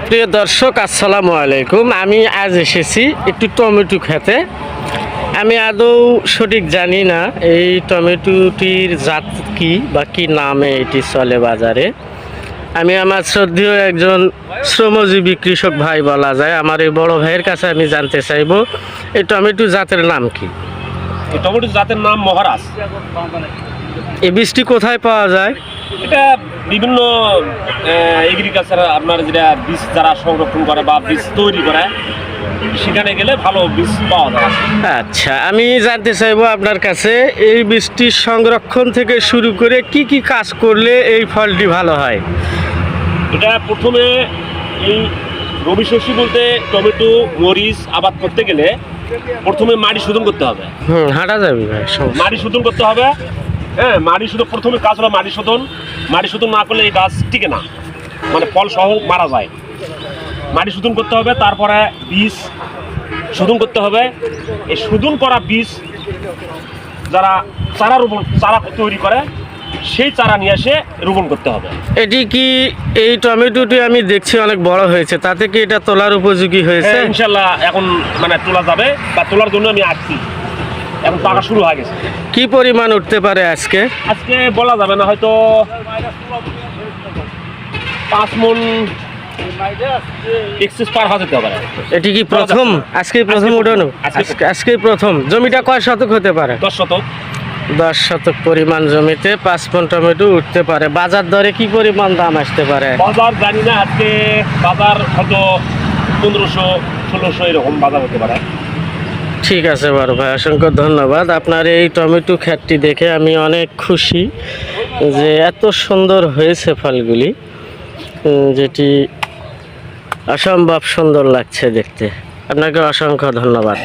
প্রিয় দর্শক, আসসালামু আলাইকুম। আমি আজ এসেছি একটু টমেটো খেতে। আমি আদৌ সঠিক জানি না এই টমেটোটির জাত কি বা কি নামে এটি চলে বাজারে। আমি আমার শ্রদ্ধেয় একজন শ্রমজীবী কৃষক ভাই বলা যায়, আমার এই বড় ভাইয়ের কাছে আমি জানতে চাইবো এই টমেটো জাতের নাম কি। এই টমেটো জাতের নাম মহারাজ। এই বীজটি কোথায় পাওয়া যায়? এটা বিভিন্ন এগ্রিকালচার আপনার যেটা বীজ যারা সংরক্ষণ করে বা বীজ তৈরি করে সেখানে গেলে ভালো বীজ পাওয়া যায়। আচ্ছা, আমি জানতে চাইবো আপনার কাছে এই বীজটি সংরক্ষণ থেকে শুরু করে কি কি কাজ করলে এই ফলটি ভালো হয়। এটা প্রথমে এই রবি শস্য বলতে টমেটো মরিচ আবাদ করতে গেলে প্রথমে মাটি শোধন করতে হবে। হাঁটা যাবে ভাই, মাটি শোধন করতে হবে। হ্যাঁ, মাটি শোধন প্রথমে কাজ হলো মাটি শোধন না করলে এই গাছ টিকে না, মানে ফল সহ মারা যায়। মাটি শোধন করতে হবে, তারপরে বীজ শোধন করতে হবে। এই শোধন করা বীজ যারা চারা তৈরি করে সেই চারা নিয়ে এসে রোপণ করতে হবে। এটি কি এই টমেটোটি আমি দেখছি অনেক বড় হয়েছে, তাতে কি এটা তোলার উপযোগী হয়েছে? ইনশাল্লাহ এখন মানে তোলা যাবে, বা তোলার জন্য আমি আসছি, এখন পাকা শুরু হয়ে গেছে। কি পরিমাণ উঠতে পারে আজকে? আজকে বলা যাবে না, হয়তো 5 মণ এক্সেস পার হয়ে যেতে পারে। এটি কি প্রথম আজকেই প্রথম উঠানো? আজকেই প্রথম। জমিটা কয় শতক হতে পারে? 10 শতক। 10 শতক পরিমাণ জমিতে 5 মণ টমেটো উঠতে পারে। বাজার দরে কি পরিমাণ দাম আসতে পারে? বাজার জানি না, আজকে বাজার হয়তো 1500-1600 এরকম বাজার হতে পারে। ঠিক আছে বড় ভাই, অসংখ্য ধন্যবাদ। আপনার এই টমেটো ক্ষেতটি দেখে আমি অনেক খুশি যে এত সুন্দর হয়েছে ফলগুলি, যেটি অসম্ভব সুন্দর লাগছে দেখতে। আপনাকে অসংখ্য ধন্যবাদ।